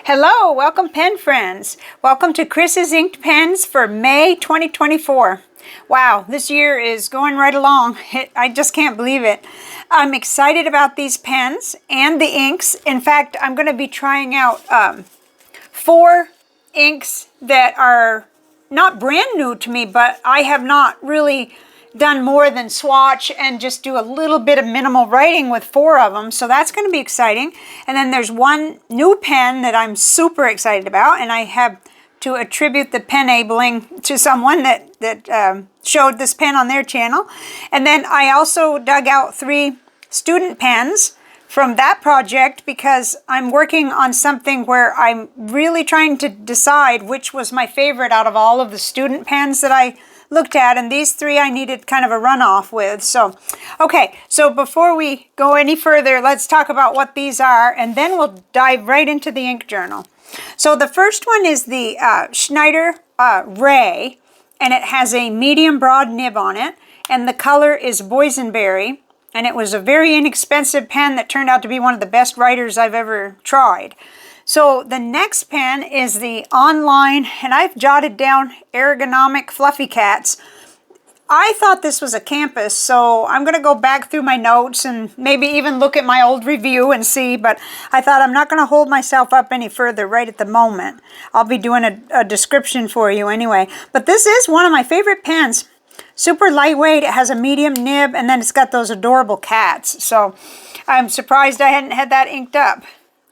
Hello, welcome pen friends. Welcome to Chris's Inked Pens for May 2024. Wow, this year is going right along. I just can't believe it. I'm excited about these pens and the inks. In fact, I'm going to be trying out 4 inks that are not brand new to me, but I have not really done more than swatch and just do a little bit of minimal writing with 4 of them. So that's going to be exciting. And then there's one new pen that I'm super excited about, and I have to attribute the pen-abling to someone that showed this pen on their channel. And then I also dug out 3 student pens from that project because I'm working on something where I'm really trying to decide which was my favorite out of all of the student pens that I looked at, and these 3 I needed kind of a runoff with. So, okay, so before we go any further, let's talk about what these are, and then we'll dive right into the ink journal. So the first one is the Schneider Ray, and it has a medium broad nib on it, and the color is boysenberry, and it was a very inexpensive pen that turned out to be one of the best writers I've ever tried. So the next pen is the Online, and I've jotted down Ergonomic Fluffy Cats. I thought this was a campus, so I'm going to go back through my notes and maybe even look at my old review and see, but I thought I'm not going to hold myself up any further right at the moment. I'll be doing a description for you anyway. But this is one of my favorite pens. Super lightweight, it has a medium nib, and then it's got those adorable cats. So I'm surprised I hadn't had that inked up,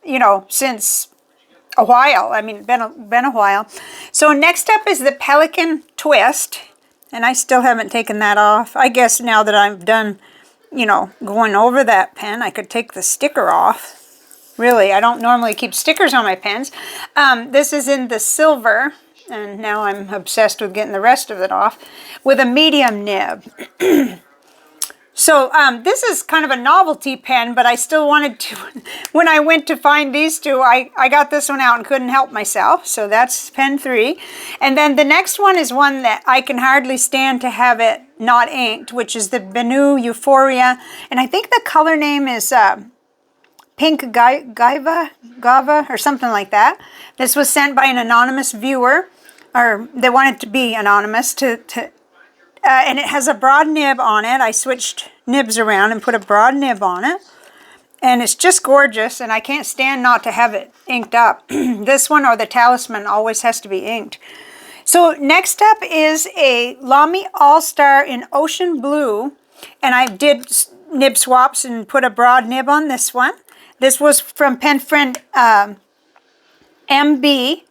you know, since a while. I mean, been a while. So next up is the Pelican Twist, and I still haven't taken that off. I guess now that I'm done, you know, going over that pen, I could take the sticker off. Really, I don't normally keep stickers on my pens. This is in the silver, and now I'm obsessed with getting the rest of it off, with a medium nib. So this is kind of a novelty pen, but I still wanted to, when I went to find these 2, I got this one out and couldn't help myself. So that's pen 3. And then the next one is one that I can hardly stand to have it not inked, which is the Benu Euphoria. And I think the color name is Pink Gava or something like that. This was sent by an anonymous viewer, or they wanted to be anonymous and it has a broad nib on it. I switched nibs around and put a broad nib on it. And it's just gorgeous, and I can't stand not to have it inked up. This one or the Talisman always has to be inked. So next up is a Lamy All-Star in Ocean Blue. And I did nib swaps and put a broad nib on this one. This was from pen friend MS.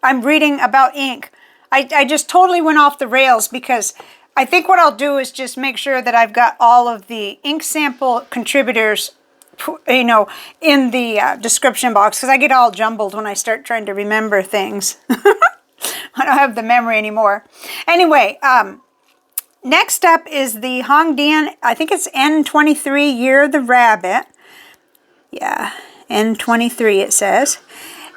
I'm reading about ink. I just totally went off the rails because I think what I'll do is just make sure that I've got all of the ink sample contributors, you know, in the description box, because I get all jumbled when I start trying to remember things. I don't have the memory anymore. Anyway, next up is the Hongdian, I think it's N23 Year the Rabbit. Yeah, N23 it says.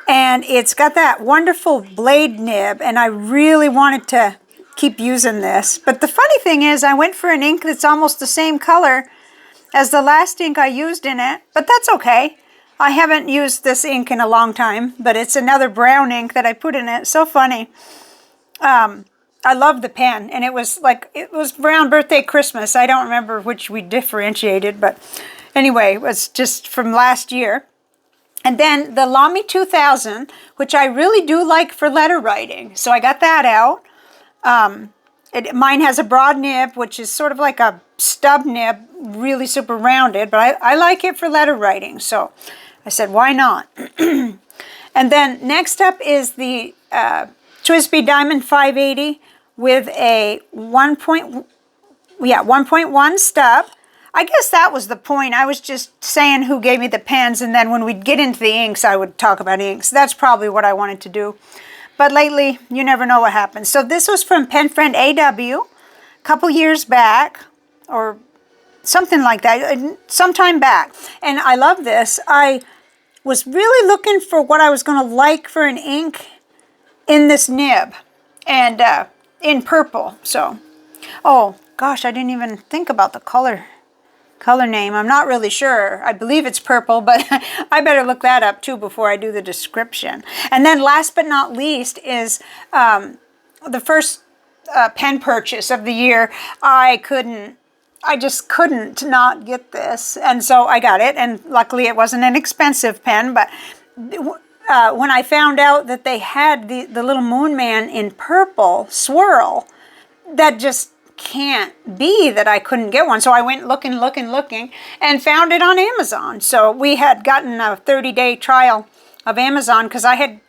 And it's got that wonderful blade nib, and I really wanted to keep using this. But the funny thing is, I went for an ink that's almost the same color as the last ink I used in it, but that's okay. I haven't used this ink in a long time, but it's another brown ink that I put in it. So funny. I love the pen, and it was around birthday, Christmas. I don't remember which we differentiated, but anyway, it was just from last year. And then the Lamy 2000, which I really do like for letter writing. So I got that out. Mine has a broad nib, which is sort of like a stub nib, really super rounded. But I like it for letter writing. So I said, why not? And then next up is the TWSBI Diamond 580 with a 1.1 stub. I guess that was the point. I was just saying who gave me the pens, and then when we'd get into the inks, I would talk about inks. That's probably what I wanted to do. But lately, you never know what happens. So this was from pen friend AW a couple years back, or something like that, sometime back. And I love this. I was really looking for what I was going to like for an ink in this nib, and in purple. So, oh gosh, I didn't even think about the color color name. I'm not really sure. I believe it's purple, but I better look that up too before I do the description. And then last but not least is the first pen purchase of the year. I just couldn't not get this. And so I got it. And luckily it wasn't an expensive pen, but when I found out that they had the little Moonman in purple swirl, that just can't be that I couldn't get one. So I went looking, and found it on Amazon. So we had gotten a 30-day trial of Amazon because I had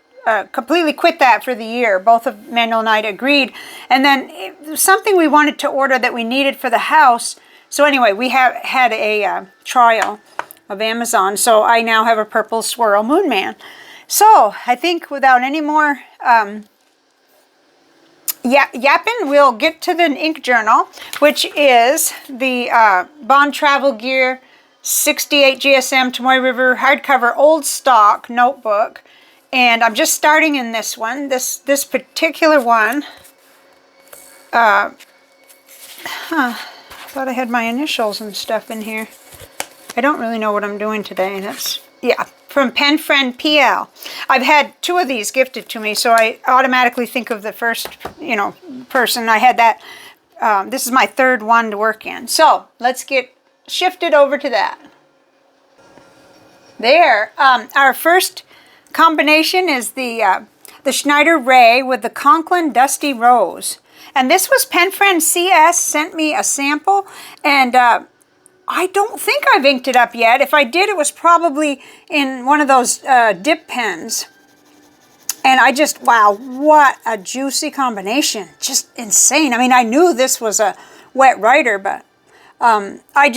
completely quit that for the year. Both of Manuel and I agreed. And then it was something we wanted to order that we needed for the house. So anyway, we had a trial of Amazon. So I now have a purple swirl Moonman. So I think without any more yapping, we'll get to the ink journal, which is the Bond Travel Gear 68 GSM Tomoe River hardcover old stock notebook. And I'm just starting in this one. This particular one, I thought I had my initials and stuff in here. I don't really know what I'm doing today. That's, yeah, from Pen Friend PL. I've had 2 of these gifted to me, so I automatically think of the first, person. I had that. This is my 3rd one to work in. So let's get shifted over to that. There, our first combination is the Schneider Ray with the Conklin Dusty Rose. And this was Pen Friend CS sent me a sample, and I don't think I've inked it up yet. If I did, it was probably in one of those dip pens. And I just, wow, what a juicy combination. Just insane. I mean, I knew this was a wet writer, but I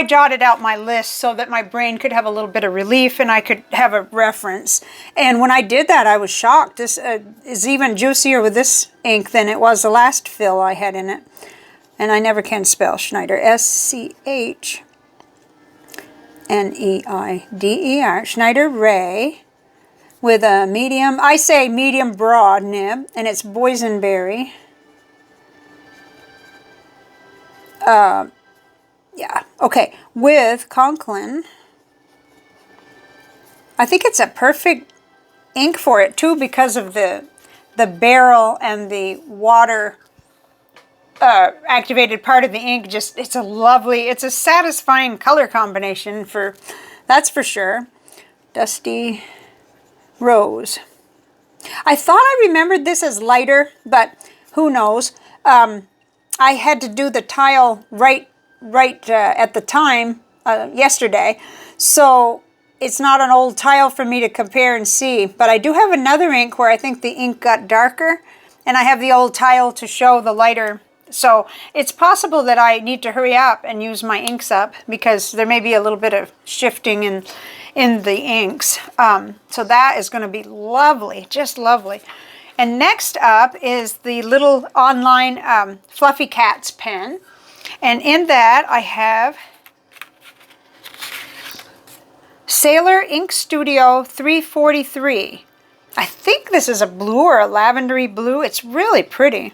jotted out my list so that my brain could have a little bit of relief and I could have a reference. And when I did that, I was shocked. This is even juicier with this ink than it was the last fill I had in it. And I never can spell Schneider. S-C-H-N-E-I-D-E-R. Schneider Ray with a medium, I say medium broad nib, and it's boysenberry. Yeah, okay, with Conklin. I think it's a perfect ink for it too because of the barrel and the water activated part of the ink. Just, it's a satisfying color combination, that's for sure. Dusty Rose. I thought I remembered this as lighter, but who knows. I had to do the tile right at the time yesterday, so it's not an old tile for me to compare and see. But I do have another ink where I think the ink got darker, and I have the old tile to show the lighter. So it's possible that I need to hurry up and use my inks up because there may be a little bit of shifting in the inks. So that is going to be lovely, just lovely. And next up is the little online Fluffy Cats pen. And in that I have Sailor Ink Studio 343. I think this is a blue or a lavendery blue. It's really pretty.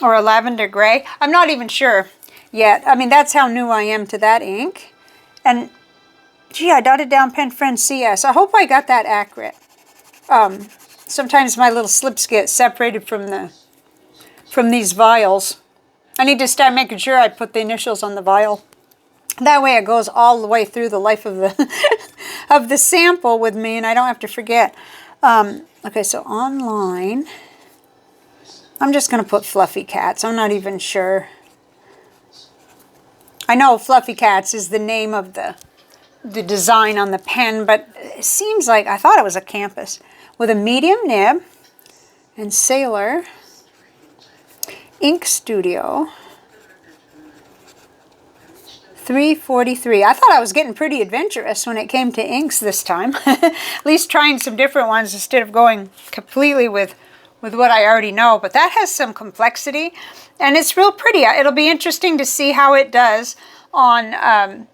Or a lavender gray. I'm not even sure yet. I mean, that's how new I am to that ink. And gee, I dotted down Pen Friend CS. I hope I got that accurate. Sometimes my little slips get separated from these vials. I need to start making sure I put the initials on the vial. That way it goes all the way through the life of the of the sample with me, and I don't have to forget. Okay, so online, I'm just going to put Fluffy Cats. I'm not even sure. I know Fluffy Cats is the name of the design on the pen, but it seems like, I thought it was a campus. With a medium nib and Sailor Ink Studio 343. I thought I was getting pretty adventurous when it came to inks this time. At least trying some different ones instead of going completely with what I already know. But that has some complexity, and it's real pretty. It'll be interesting to see how it does on,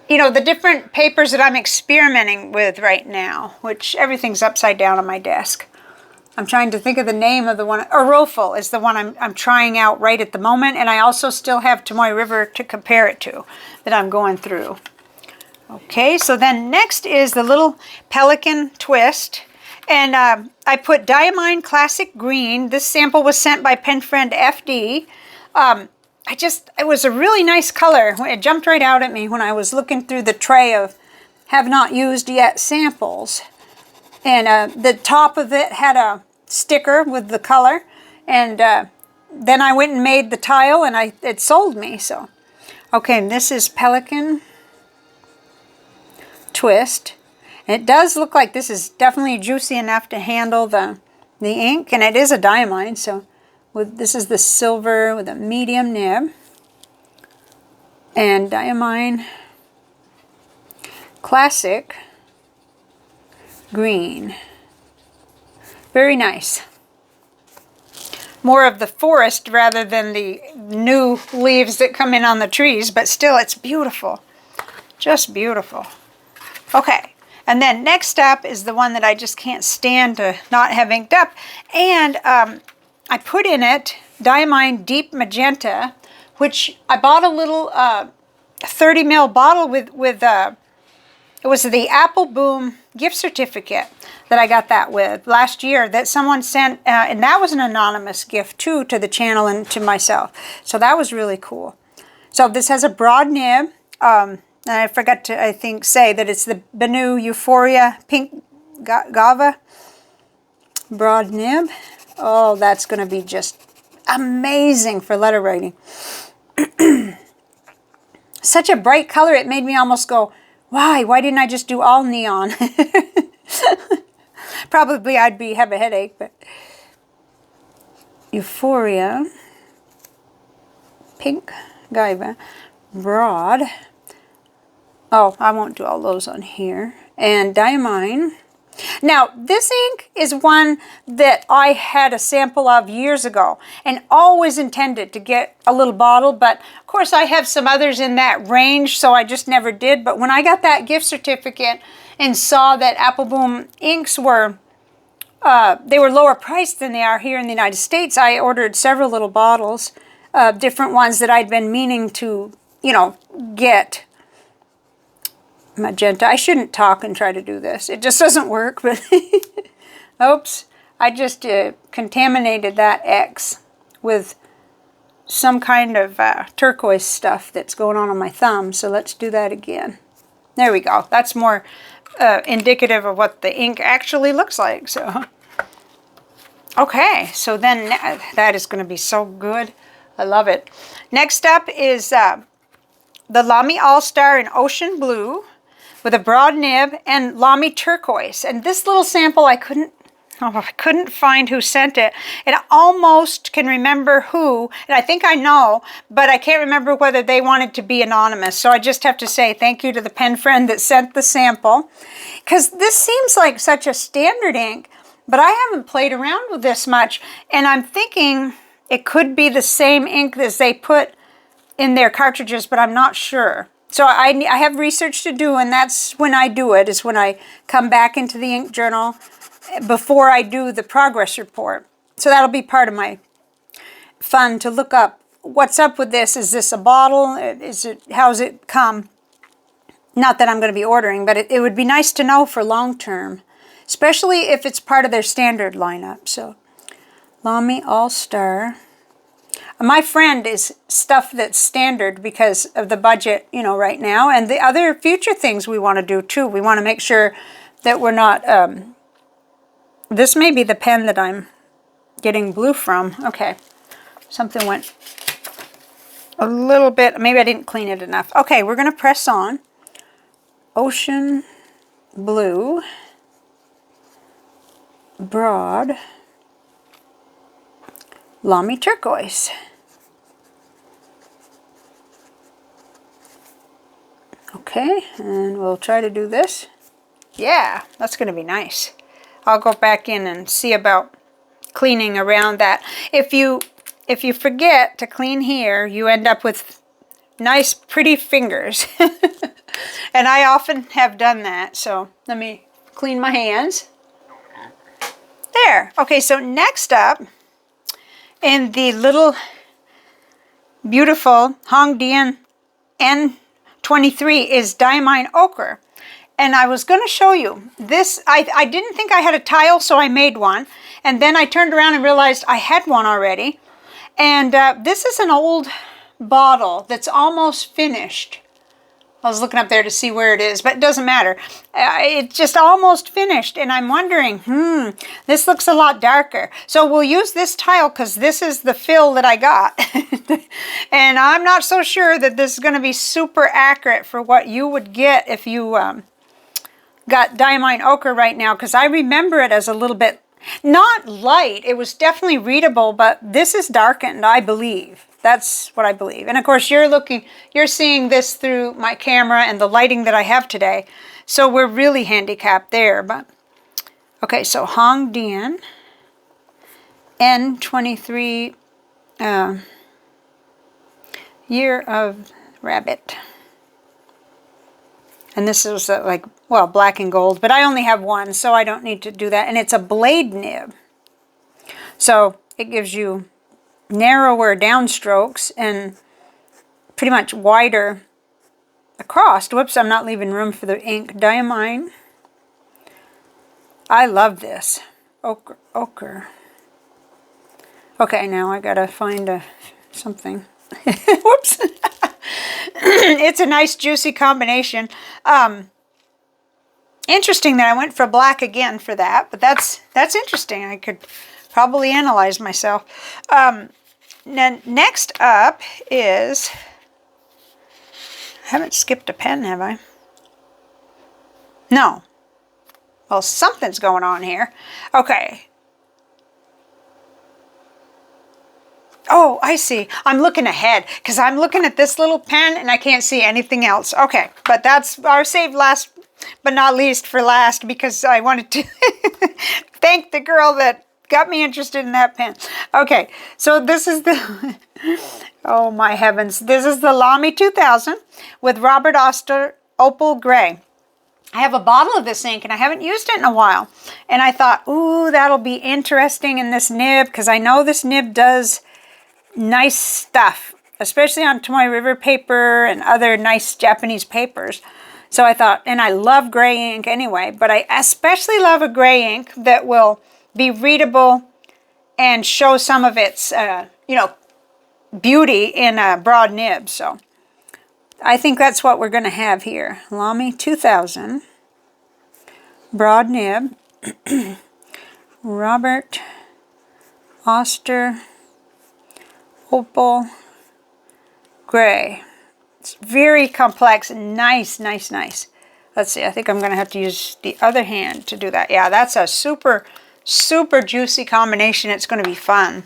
the different papers that I'm experimenting with right now, which everything's upside down on my desk. I'm trying to think of the name of the one. Oroful is the one I'm trying out right at the moment. And I also still have Tomoe River to compare it to that I'm going through. Okay, so then next is the little Pelican Twist. And I put Diamine Classic Green. This sample was sent by pen friend FD. It was a really nice color. It jumped right out at me when I was looking through the tray of have not used yet samples. And the top of it had a sticker with the color. And then I went and made the tile and it sold me. So, okay, and this is Pelican Twist. And it does look like this is definitely juicy enough to handle the ink. And it is a diamine, so this is the silver with a medium nib. And Diamine Classic Green. Very nice. More of the forest rather than the new leaves that come in on the trees, but still it's beautiful. Just beautiful. Okay, and then next up is the one that I just can't stand to not have inked up. And I put in it Diamine Deep Magenta, which I bought a little 30 ml bottle with it was the Apple Boom gift certificate that I got that with last year that someone sent, and that was an anonymous gift too to the channel and to myself. So that was really cool. So this has a broad nib. And I forgot to, I think, say that it's the Benu Euphoria Pink Gava broad nib. Oh, that's going to be just amazing for letter writing. Such a bright color, it made me almost go, why didn't I just do all neon? Probably I'd have a headache, but Euphoria Pink Gaiva broad. Oh, I won't do all those on here. And Diamine. Now, this ink is one that I had a sample of years ago and always intended to get a little bottle, but of course I have some others in that range, so I just never did. But when I got that gift certificate and saw that Apple Boom inks were, they were lower priced than they are here in the United States, I ordered several little bottles, different ones that I'd been meaning to, get. Magenta. I shouldn't talk and try to do this. It just doesn't work, but oops. I just contaminated that X with some kind of turquoise stuff that's going on my thumb. So let's do that again. There we go. That's more indicative of what the ink actually looks like. So, okay. So then that is going to be so good. I love it. Next up is the Lamy All-Star in Ocean Blue with a broad nib and Lamy Turquoise. And this little sample I couldn't find who sent it. And I almost can remember who, and I think I know, but I can't remember whether they wanted to be anonymous. So I just have to say thank you to the pen friend that sent the sample. Because this seems like such a standard ink, but I haven't played around with this much. And I'm thinking it could be the same ink as they put in their cartridges, but I'm not sure. So I have research to do, and that's when I do it, is when I come back into the ink journal before I do the progress report. So that'll be part of my fun to look up what's up with this. Is this a bottle? How's it come? Not that I'm going to be ordering, but it would be nice to know for long term, especially if it's part of their standard lineup. So Lamy All-Star. My friend is stuff that's standard because of the budget, right now. And the other future things we want to do, too. We want to make sure that we're not... this may be the pen that I'm getting blue from. Okay. Something went a little bit... Maybe I didn't clean it enough. Okay, we're going to press on. Ocean Blue. Broad. Lamy Turquoise. Okay, and we'll try to do this. Yeah, that's going to be nice. I'll go back in and see about cleaning around that. If you forget to clean here, you end up with nice, pretty fingers. And I often have done that. So let me clean my hands. There. Okay, so next up, in the little beautiful Hongdian N23 is Diamine Ochre. And I was going to show you this. I didn't think I had a tile, so I made one. And then I turned around and realized I had one already. And this is an old bottle that's almost finished. I was looking up there to see where it is, but it doesn't matter. It's just almost finished, and I'm wondering, this looks a lot darker. So we'll use this tile because this is the fill that I got. And I'm not so sure that this is going to be super accurate for what you would get if you got Diamine Ochre right now, because I remember it as a little bit, not light. It was definitely readable, but this is darkened, I believe. That's what I believe. And of course, you're seeing this through my camera and the lighting that I have today. So we're really handicapped there. But okay, so Hongdian N23 Year of Rabbit. And this is like, well, black and gold, but I only have one, so I don't need to do that. And it's a blade nib. So it gives you narrower downstrokes and pretty much wider across. Whoops, I'm not leaving room for the ink. Diamine. I love this. Ochre. Okay, now I gotta find something. Whoops. It's a nice juicy combination. Interesting that I went for black again for that, but that's interesting. I could probably analyze myself. Then next up is, I haven't skipped a pen, have I? No. Well, something's going on here. Okay. Oh, I see. I'm looking ahead because I'm looking at this little pen and I can't see anything else. Okay, but that's our save last but not least for last, because I wanted to thank the girl that got me interested in that pen. Okay, so this is the, oh my heavens, this is the Lamy 2000 with Robert Oster Opal Gray. I have a bottle of this ink and I haven't used it in a while. And I thought, ooh, that'll be interesting in this nib, because I know this nib does nice stuff, especially on Tomoe River paper and other nice Japanese papers. So I thought, and I love gray ink anyway, but I especially love a gray ink that will be readable and show some of its, beauty in a broad nib. So I think that's what we're going to have here. Lamy 2000, broad nib, Robert Oster Opal Gray. It's very complex. Nice, nice, nice. Let's see. I think I'm going to have to use the other hand to do that. Yeah, that's a super, super juicy combination. It's going to be fun.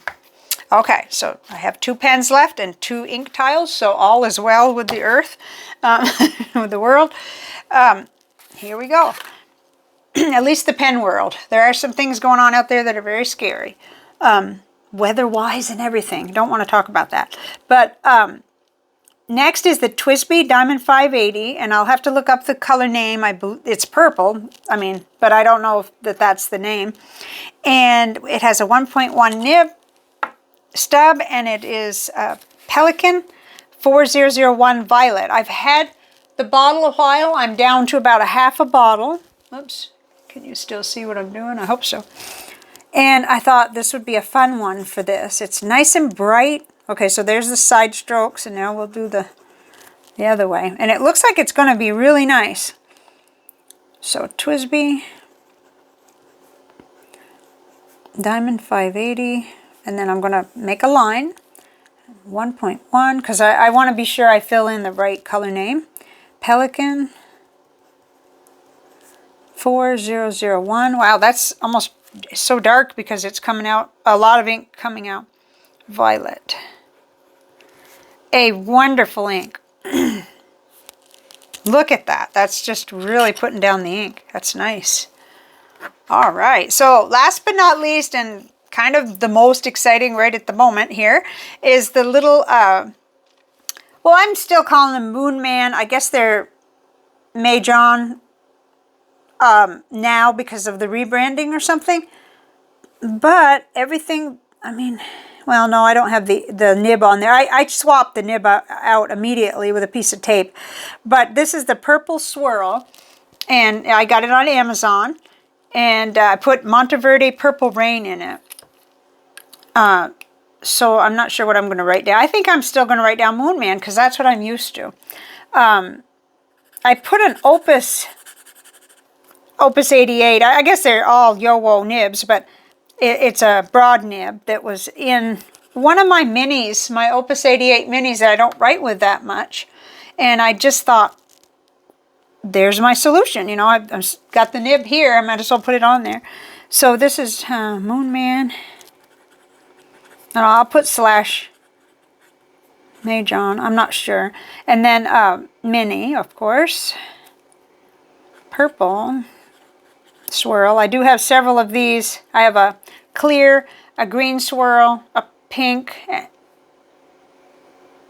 Okay, so I have 2 pens left and 2 ink tiles, so all is well with the earth, with the world. Here we go. At least the pen world. There are some things going on out there that are very scary. Weather-wise and everything. Don't want to talk about that. But next is the TWSBI Diamond 580, and I'll have to look up the color name. It's purple, but I don't know if that's the name. And it has a 1.1 nib stub, and it is Pelican 4001 Violet. I've had the bottle a while. I'm down to about a half a bottle. Oops, can you still see what I'm doing? I hope so. And I thought this would be a fun one for this. It's nice and bright. Okay, so there's the side strokes, and now we'll do the other way. And it looks like it's going to be really nice. So TWSBI Diamond 580, and then I'm going to make a line. 1.1, because I want to be sure I fill in the right color name. Pelican 4001. Wow, that's almost so dark because it's coming out, a lot of ink coming out. Violet. A wonderful ink. Look at that. That's just really putting down the ink. That's nice. All right. So last but not least, and kind of the most exciting right at the moment here, is the little, well, I'm still calling them Moonman. I guess they're Mahjong now because of the rebranding or something. But everything, I mean, well, no, I don't have the nib on there. I swapped the nib out immediately with a piece of tape. But this is the Purple Swirl, and I got it on Amazon. And I put Monteverde Purple Rain in it. So I'm not sure what I'm going to write down. I think I'm still going to write down Moonman because that's what I'm used to. I put an Opus 88. I guess they're all Yowo nibs, but it's a broad nib that was in one of my minis, my Opus 88 minis that I don't write with that much. And I just thought, there's my solution. You know, I've got the nib here. I might as well put it on there. So this is Moonman. And I'll put slash Majon. I'm not sure. And then Mini, of course. Purple Swirl. I do have several of these. I have a clear, a green swirl, a pink.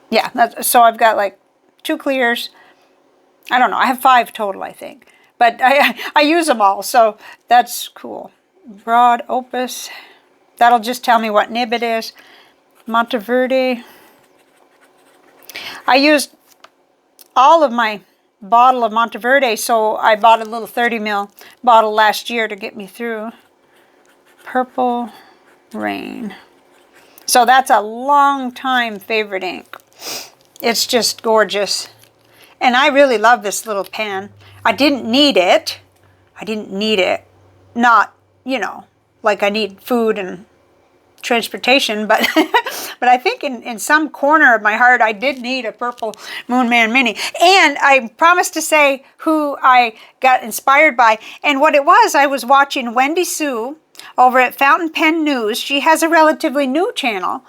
Yeah, so I've got like 2 clears. I don't know. I have 5 total, I think. But I use them all, so that's cool. Broad Opus. That'll just tell me what nib it is. Monteverde. I used all of my bottle of Monteverde, so I bought a little 30 ml bottle last year to get me through. Purple Rain. So that's a long time favorite ink. It's just gorgeous. And I really love this little pen. I didn't need it. Not, you know, like I need food and transportation, but but I think in some corner of my heart I did need a purple Moonman Mini. And I promised to say who I got inspired by, and what it was, I was watching Wendi Sue over at Fountain Pen News. She has a relatively new channel,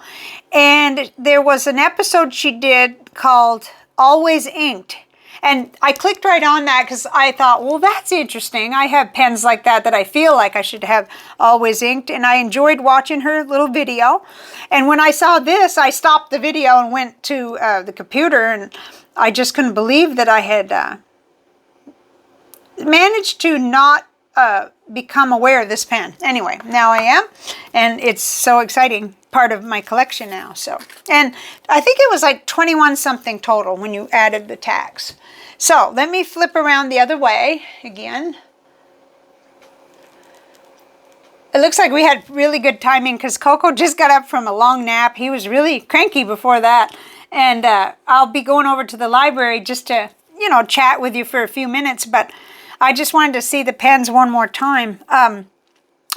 and there was an episode she did called Always Inked. And I clicked right on that because I thought, well, that's interesting. I have pens like that I feel like I should have always inked. And I enjoyed watching her little video. And when I saw this, I stopped the video and went to the computer. And I just couldn't believe that I had managed to not become aware of this pen. Anyway, now I am. And it's so exciting. Part of my collection now. So, and I think it was like 21 something total when you added the tax. So let me flip around the other way again. It looks like we had really good timing because Coco just got up from a long nap. He was really cranky before that. And I'll be going over to the library just to, you know, chat with you for a few minutes. But I just wanted to see the pens one more time.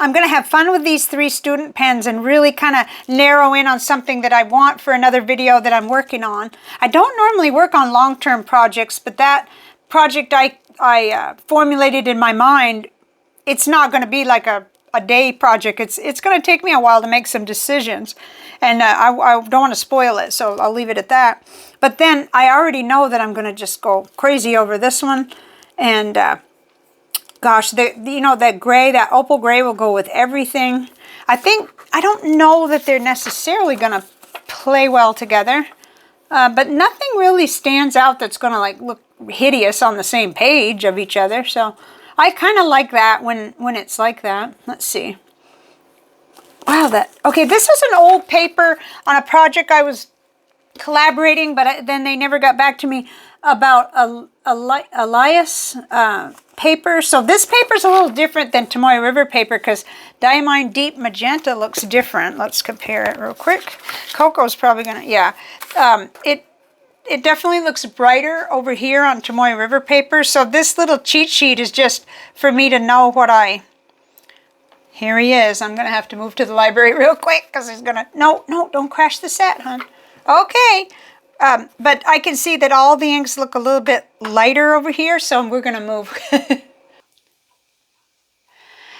I'm going to have fun with these 3 student pens and really kind of narrow in on something that I want for another video that I'm working on. I don't normally work on long-term projects, but that project I formulated in my mind, it's not going to be like a day project. It's going to take me a while to make some decisions, and I don't want to spoil it, so I'll leave it at that. But then I already know that I'm going to just go crazy over this one, and gosh, you know, that gray, that opal gray will go with everything. I don't know that they're necessarily going to play well together, but nothing really stands out that's going to like look hideous on the same page of each other. So I kind of like that when it's like that. Let's see. Wow, okay, this was an old paper on a project I was collaborating, but then they never got back to me about Elias paper. So this paper is a little different than Tomoe River paper because Diamine Deep Magenta looks different. Let's compare it real quick. Coco's probably gonna, yeah. It definitely looks brighter over here on Tomoe River paper. So this little cheat sheet is just for me to know what here he is. I'm gonna have to move to the library real quick because he's gonna, no, don't crash the set, hon. Okay. But I can see that all the inks look a little bit lighter over here, so we're going to move.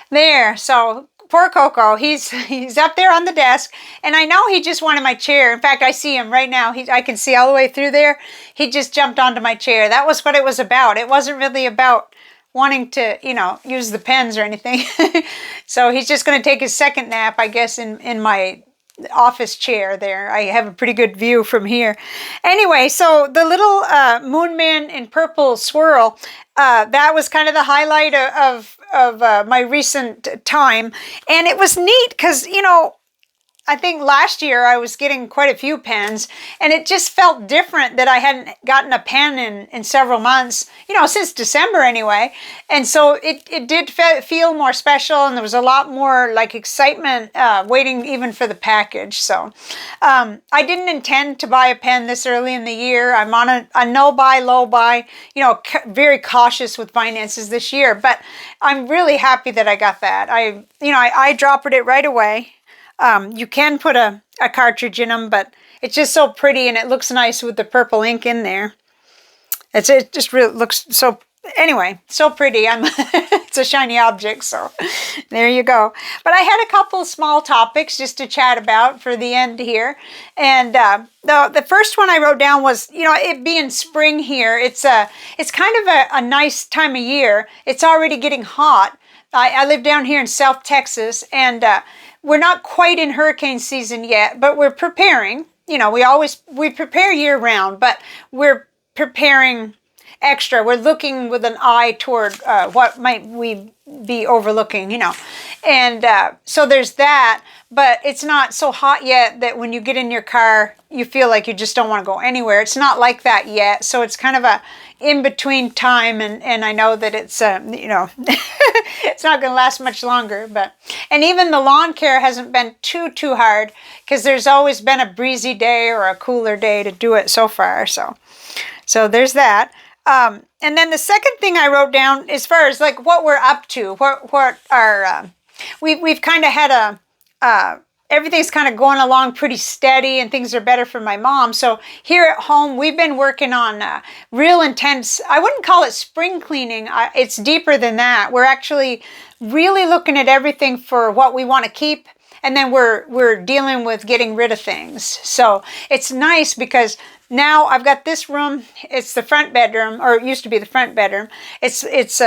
There, so poor Coco, he's up there on the desk, and I know he just wanted my chair. In fact, I see him right now. I can see all the way through there. He just jumped onto my chair. That was what it was about. It wasn't really about wanting to, you know, use the pens or anything. So he's just going to take his second nap, I guess, in my office chair there. I have a pretty good view from here. Anyway, so the little Moonman in Purple Swirl, that was kind of the highlight of my recent time. And it was neat because, you know, I think last year I was getting quite a few pens, and it just felt different that I hadn't gotten a pen in several months, you know, since December anyway. And so it did feel more special, and there was a lot more like excitement waiting even for the package. So I didn't intend to buy a pen this early in the year. I'm on a no buy, low buy, you know, very cautious with finances this year, but I'm really happy that I got that. I eyedroppered it right away. You can put a cartridge in them, but it's just so pretty, and it looks nice with the purple ink in there. It just really looks so, anyway, so pretty. It's a shiny object, so there you go. But I had a couple small topics just to chat about for the end here. And the first one I wrote down was, you know, it being spring here, it's kind of a nice time of year. It's already getting hot. I live down here in South Texas, and we're not quite in hurricane season yet, but we're preparing. You know, we prepare year round, but we're preparing extra. We're looking with an eye toward what might we be overlooking, you know. And so there's that, but it's not so hot yet that when you get in your car, you feel like you just don't want to go anywhere. It's not like that yet. So it's kind of a in-between time, and I know that it's, you know, it's not going to last much longer, and even the lawn care hasn't been too hard, because there's always been a breezy day or a cooler day to do it so far, so there's that. And then the second thing I wrote down, as far as like what we're up to, what our, we've kind of had everything's kind of going along pretty steady, and things are better for my mom. So here at home, we've been working on real intense, I wouldn't call it spring cleaning. It's deeper than that. We're actually really looking at everything for what we want to keep. And then we're dealing with getting rid of things. So it's nice because now I've got this room. It's the front bedroom, or it used to be the front bedroom. It's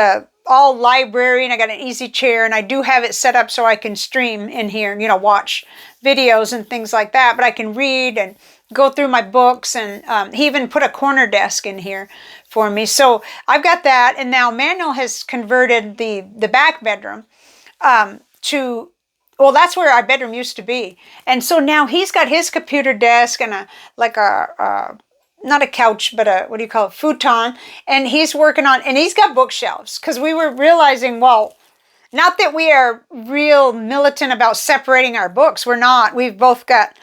all library, and I got an easy chair, and I do have it set up so I can stream in here and, you know, watch videos and things like that. But I can read and go through my books, and he even put a corner desk in here for me. So I've got that, and now Manuel has converted the back bedroom to, well, that's where our bedroom used to be. And so now he's got his computer desk and not a couch, but what do you call it? Futon. And he's working on, and he's got bookshelves, because we were realizing, well, not that we are real militant about separating our books. We're not. We've both got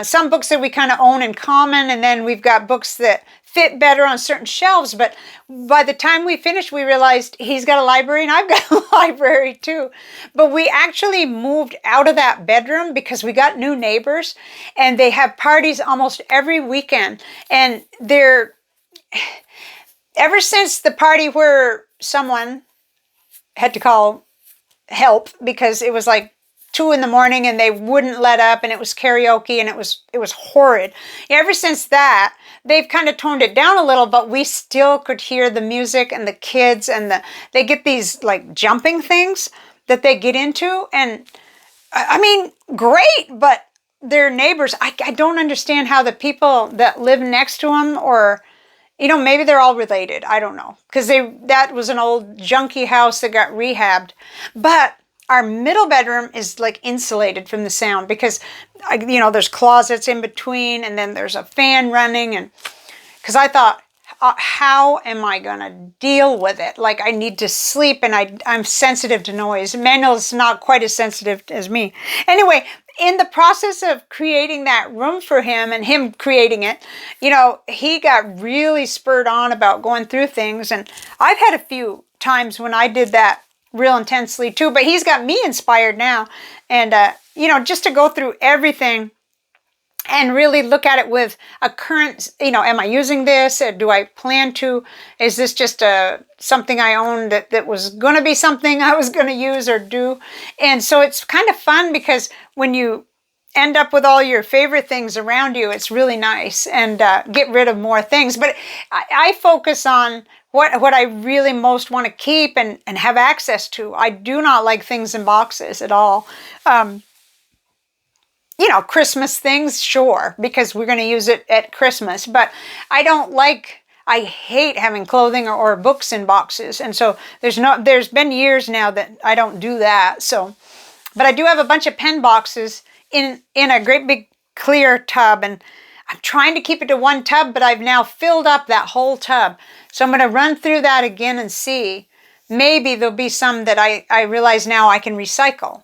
some books that we kind of own in common, and then we've got books that fit better on certain shelves. But by the time we finished, we realized he's got a library and I've got a library too. But we actually moved out of that bedroom because we got new neighbors, and they have parties almost every weekend. And they're, ever since the party where someone had to call help because it was like 2 a.m. and they wouldn't let up, and it was karaoke, and it was horrid. Ever since that, they've kind of toned it down a little, but we still could hear the music and the kids, and they get these like jumping things that they get into, and I mean, great, but their neighbors, I don't understand how the people that live next to them, or, you know, maybe they're all related. I don't know, because that was an old junky house that got rehabbed, but our middle bedroom is like insulated from the sound because, you know, there's closets in between, and then there's a fan running. And because I thought, how am I going to deal with it? Like, I need to sleep, and I'm sensitive to noise. Manuel's not quite as sensitive as me. Anyway, in the process of creating that room for him and him creating it, you know, he got really spurred on about going through things. And I've had a few times when I did that real intensely too, but he's got me inspired now. And, you know, just to go through everything and really look at it with a current, you know, am I using this? Do I plan to? Is this just something I owned that was going to be something I was going to use or do? And so it's kind of fun because when you end up with all your favorite things around you, it's really nice, and get rid of more things. But I focus on what I really most want to keep and have access to. I do not like things in boxes at all. you know, Christmas things, sure, because we're going to use it at Christmas. But I hate having clothing or books in boxes. And so there's been years now that I don't do that. So, but I do have a bunch of pen boxes in a great big clear tub. And I'm trying to keep it to one tub, but I've now filled up that whole tub. So I'm going to run through that again and see. Maybe there'll be some that I realize now I can recycle.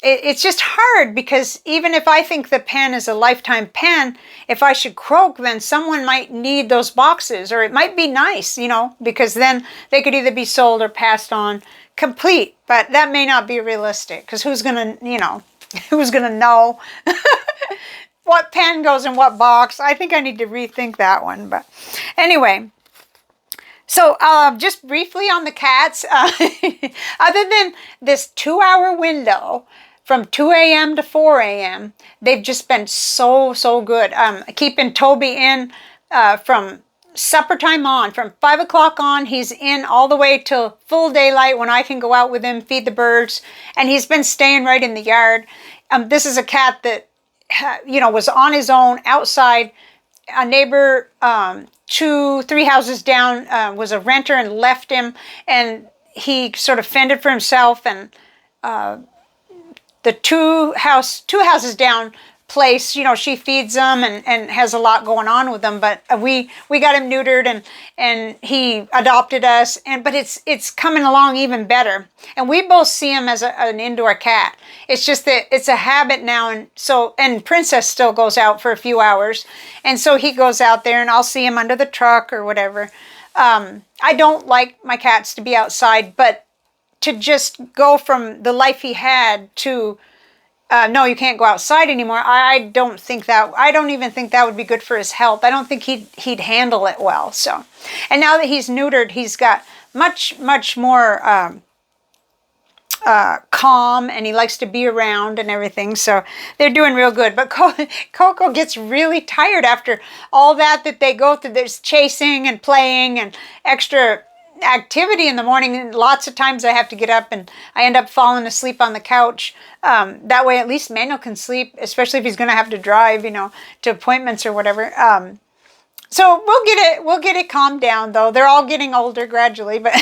It's just hard because even if I think the pen is a lifetime pen, if I should croak, then someone might need those boxes, or it might be nice, you know, because then they could either be sold or passed on complete. But that may not be realistic, because who's going to, you know, who's going to know what pen goes in what box? I think I need to rethink that one. But anyway. So just briefly on the cats, other than this 2-hour window from 2 a.m. to 4 a.m., they've just been so good. Keeping Toby in from supper time on, from 5 o'clock on, he's in all the way till full daylight when I can go out with him, feed the birds, and he's been staying right in the yard. This is a cat that, you know, was on his own outside. A neighbor 2-3 houses down was a renter and left him, and he sort of fended for himself. And the two houses down place, you know, she feeds them and has a lot going on with them. But we got him neutered, and he adopted us. But it's coming along even better. And we both see him as an indoor cat. It's just that it's a habit now. And Princess still goes out for a few hours. And so he goes out there, and I'll see him under the truck or whatever. I don't like my cats to be outside, but to just go from the life he had to, no, you can't go outside anymore. I don't even think that would be good for his health. I don't think he'd handle it well. So, and now that he's neutered, he's got much more calm, and he likes to be around and everything. So they're doing real good. But Coco gets really tired after all that they go through. There's chasing and playing and extra activity in the morning, and lots of times I have to get up and I end up falling asleep on the couch. That way at least Manuel can sleep, especially if he's going to have to drive, you know, to appointments or whatever. So we'll get it calmed down, though. They're all getting older gradually, but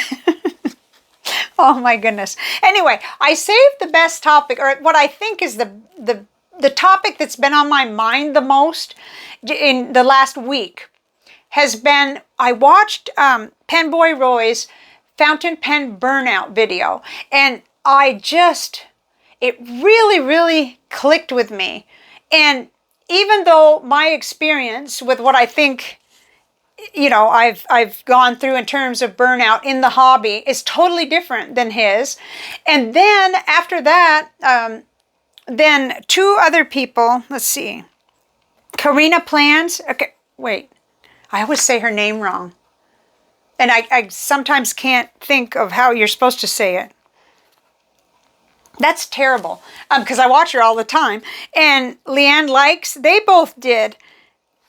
oh my goodness. Anyway, I saved the best topic, or what I think is the topic that's been on my mind the most in the last week has been, I watched Pen Boy Roy's Fountain Pen Burnout video, and it really clicked with me. And even though my experience with what I think, you know, I've gone through in terms of burnout in the hobby is totally different than his. And then after that, then 2 other people, let's see, Karina Plans, okay, wait. I always say her name wrong. And I sometimes can't think of how you're supposed to say it. That's terrible. Because I watch her all the time. And Leanne Likes, they both did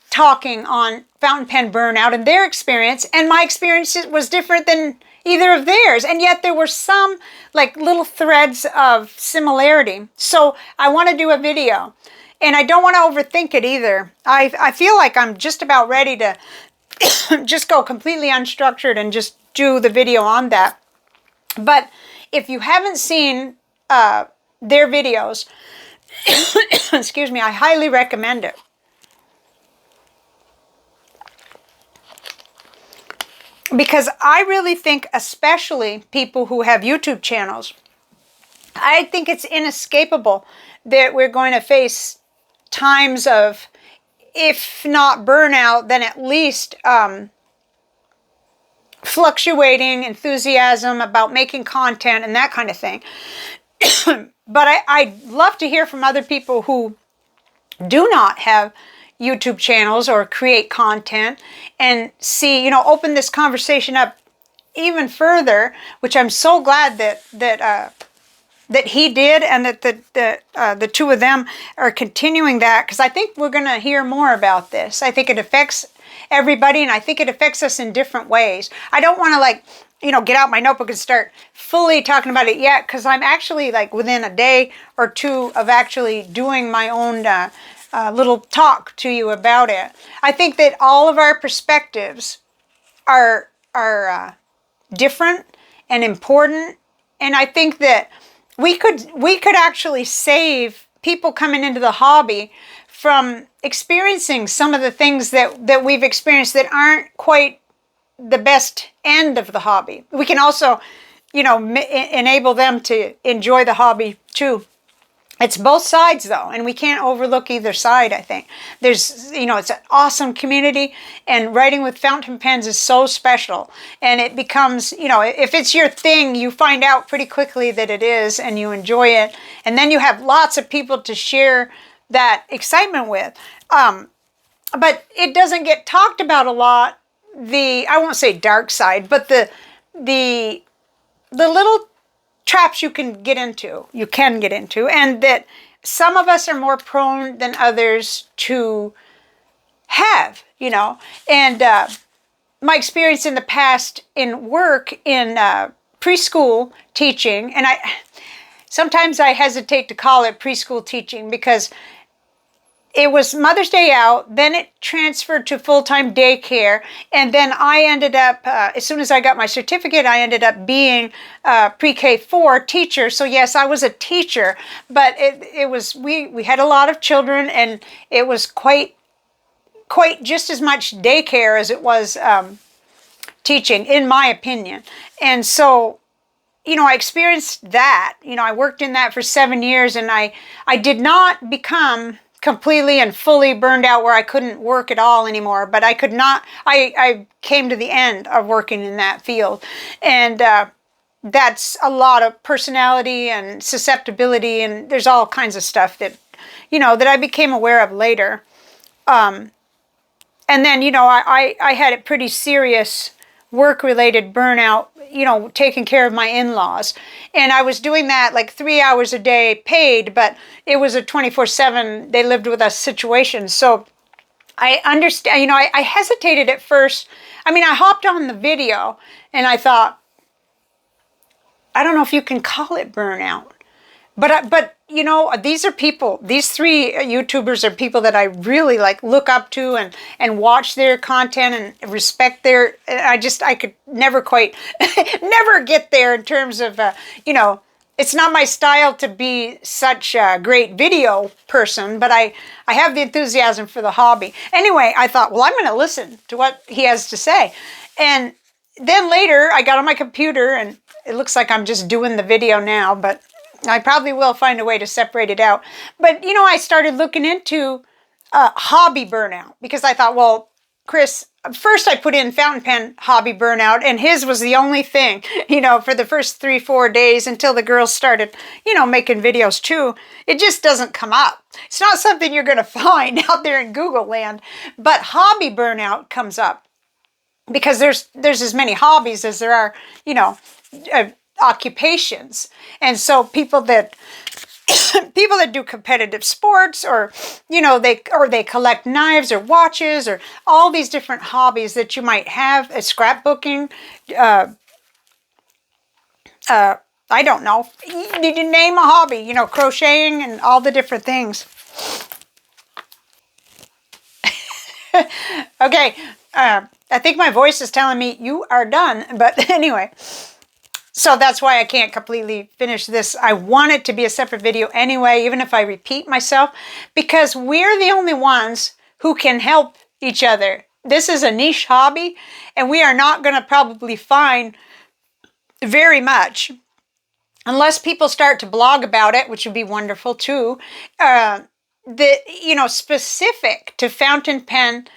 talking on Fountain Pen Burnout and their experience. And my experience was different than either of theirs. And yet there were some like little threads of similarity. So I want to do a video. And I don't want to overthink it either. I feel like I'm just about ready to just go completely unstructured and just do the video on that. But if you haven't seen their videos, excuse me, I highly recommend it. Because I really think, especially people who have YouTube channels, I think it's inescapable that we're going to face times of, if not burnout, then at least fluctuating enthusiasm about making content and that kind of thing. But I'd love to hear from other people who do not have YouTube channels or create content, and see, you know, open this conversation up even further, which I'm so glad that he did, and that the 2 of them are continuing that, because I think we're going to hear more about this. I think it affects everybody, and I think it affects us in different ways. I don't want to like get out my notebook and start fully talking about it yet, because I'm actually like within a day or two of actually doing my own little talk to you about it. I think that all of our perspectives are different and important, and I think that we could actually save people coming into the hobby from experiencing some of the things that we've experienced that aren't quite the best end of the hobby. We can also, enable them to enjoy the hobby too. It's both sides though, and we can't overlook either side, I think. There's, it's an awesome community, and writing with fountain pens is so special. And it becomes, if it's your thing, you find out pretty quickly that it is, and you enjoy it. And then you have lots of people to share that excitement with. But it doesn't get talked about a lot, I won't say dark side, but the little traps you can get into, and that some of us are more prone than others to have, and my experience in the past in work in preschool teaching, and sometimes I hesitate to call it preschool teaching because it was Mother's Day out, then it transferred to full-time daycare, and then I ended up, as soon as I got my certificate, I ended up being a pre-K4 teacher. So yes, I was a teacher, but it was, we had a lot of children, and it was quite just as much daycare as it was teaching, in my opinion. And so, I experienced that. I worked in that for 7 years, and I did not become completely and fully burned out where I couldn't work at all anymore, but I could not, I came to the end of working in that field. And that's a lot of personality and susceptibility, and there's all kinds of stuff that, that I became aware of later. And then, I had a pretty serious work-related burnout, taking care of my in-laws. And I was doing that like 3 hours a day paid, but it was a 24/7, they lived with us situation. So I understand, I hesitated at first. I hopped on the video and I thought, I don't know if you can call it burnout. But these are people, these 3 YouTubers are people that I really look up to and watch their content and respect their, I could never quite, never get there in terms of, it's not my style to be such a great video person, but I have the enthusiasm for the hobby. Anyway, I thought, well, I'm going to listen to what he has to say. And then later I got on my computer, and it looks like I'm just doing the video now, but I probably will find a way to separate it out. But, I started looking into hobby burnout, because I thought, well, Chris, first I put in fountain pen hobby burnout, and his was the only thing, for the first 3-4 days until the girls started, making videos too. It just doesn't come up. It's not something you're going to find out there in Google land, but hobby burnout comes up because there's as many hobbies as there are, occupations. And so people that do competitive sports, or they collect knives or watches, or all these different hobbies that you might have, scrapbooking, I don't know, you name a hobby, crocheting and all the different things. Okay, I think my voice is telling me you are done, but anyway. So that's why I can't completely finish this. I want it to be a separate video anyway, even if I repeat myself, because we're the only ones who can help each other. This is a niche hobby, and we are not going to probably find very much, unless people start to blog about it, which would be wonderful too, specific to fountain pen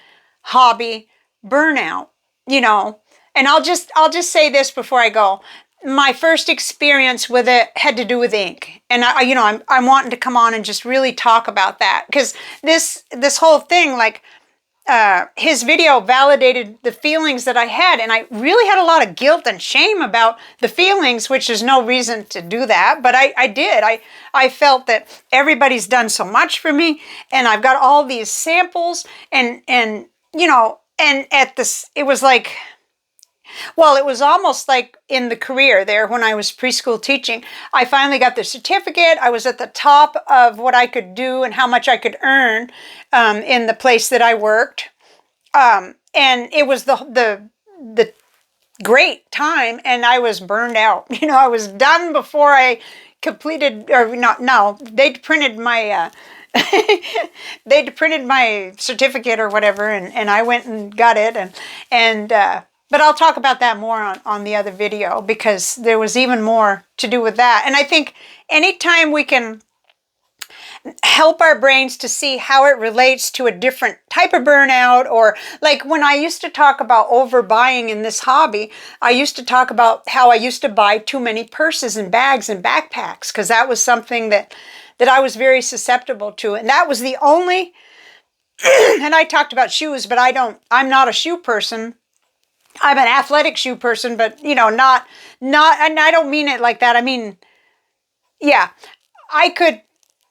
hobby burnout, And I'll just say this before I go. My first experience with it had to do with ink, and I'm wanting to come on and just really talk about that, because this whole thing, his video validated the feelings that I had, and I really had a lot of guilt and shame about the feelings, which is no reason to do that, but I did. I felt that everybody's done so much for me, and I've got all these samples, and at this, it was like, Well, it was almost like in the career there when I was preschool teaching. I finally got the certificate. I was at the top of what I could do and how much I could earn in the place that I worked. And it was the great time, and I was burned out. You know, I was done before I completed, or not, no, they'd printed my they'd printed my certificate or whatever, and I went and got it, and but I'll talk about that more on the other video, because there was even more to do with that. And I think anytime we can help our brains to see how it relates to a different type of burnout, or like when I used to talk about overbuying in this hobby, I used to talk about how I used to buy too many purses and bags and backpacks, because that was something that I was very susceptible to. And that was the only, and I talked about shoes, but I'm not a shoe person. I'm an athletic shoe person, but you know, not, and I don't mean it like that. I mean, yeah, I could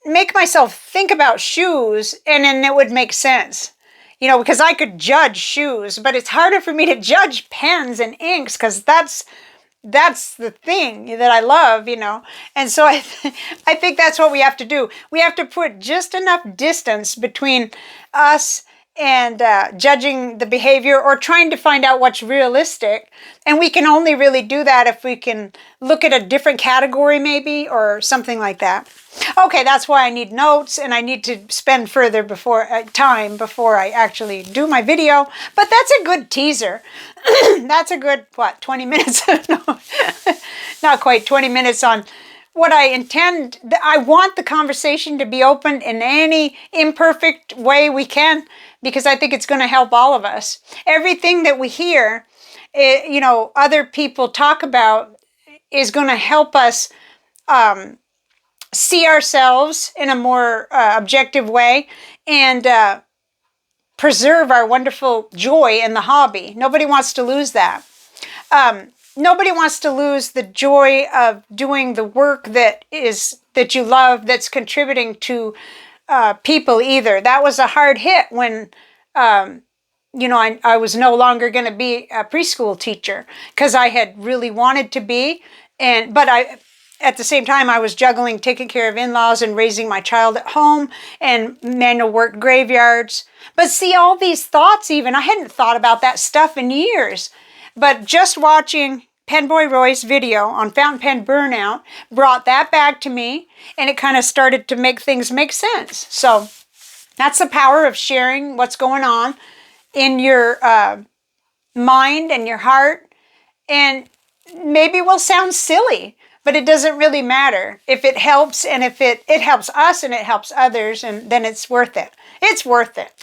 make myself think about shoes and then it would make sense, you know, because I could judge shoes, but it's harder for me to judge pens and inks, because that's the thing that I love, you know. And so I think that's what we have to do. We have to put just enough distance between us and judging the behavior or trying to find out what's realistic. And we can only really do that if we can look at a different category maybe, or something like that. Okay, that's why I need notes, and I need to spend further time before I actually do my video. But that's a good teaser. That's a good, 20 minutes? No, not quite 20 minutes on what I intend. I want the conversation to be open in any imperfect way we can, because I think it's going to help all of us. Everything that we hear, you know, other people talk about is going to help us see ourselves in a more objective way, and preserve our wonderful joy in the hobby. Nobody wants to lose that. Nobody wants to lose the joy of doing the work that you love, that's contributing to people either. That was a hard hit when, you know, I was no longer going to be a preschool teacher, because I had really wanted to be, but at the same time, I was juggling taking care of in-laws and raising my child at home and manual work graveyards. But see, all these thoughts, even, I hadn't thought about that stuff in years. But just watching Penboy Roy's video on Fountain Pen Burnout brought that back to me, and it kind of started to make things make sense. So that's the power of sharing what's going on in your mind and your heart. And maybe it will sound silly, but it doesn't really matter. If it helps, and if it helps us and it helps others, and then it's worth it. It's worth it.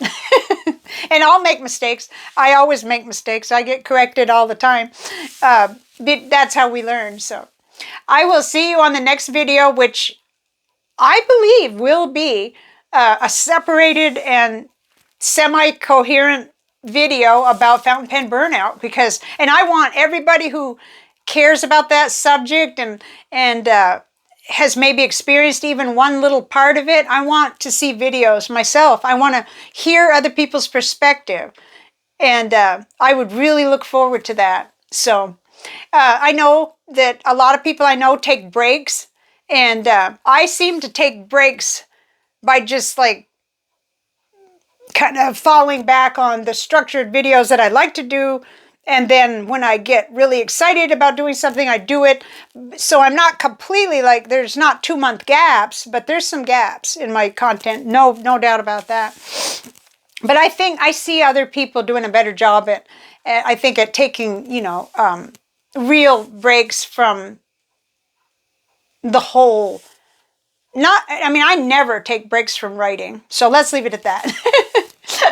And I'll make mistakes. I always make mistakes. I get corrected all the time. That's how we learn. So I will see you on the next video, which I believe will be a separated and semi-coherent video about fountain pen burnout, and I want everybody who cares about that subject and has maybe experienced even one little part of it. I want to see videos myself. I want to hear other people's perspective, and I would really look forward to that. So I know that a lot of people I know take breaks, and I seem to take breaks by just like kind of falling back on the structured videos that I like to do. And then when I get really excited about doing something, I do it. So I'm not completely like, there's not 2-month gaps, but there's some gaps in my content. No doubt about that. But I think I see other people doing a better job at taking, you know, real breaks from the whole. I never take breaks from writing. So let's leave it at that.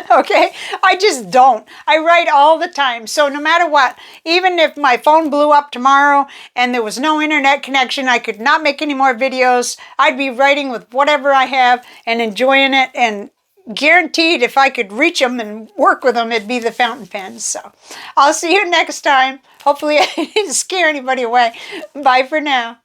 Okay? I just don't. I write all the time. So no matter what, even if my phone blew up tomorrow and there was no internet connection, I could not make any more videos, I'd be writing with whatever I have and enjoying it, and guaranteed if I could reach them and work with them, it'd be the fountain pens. So I'll see you next time. Hopefully I didn't scare anybody away. Bye for now.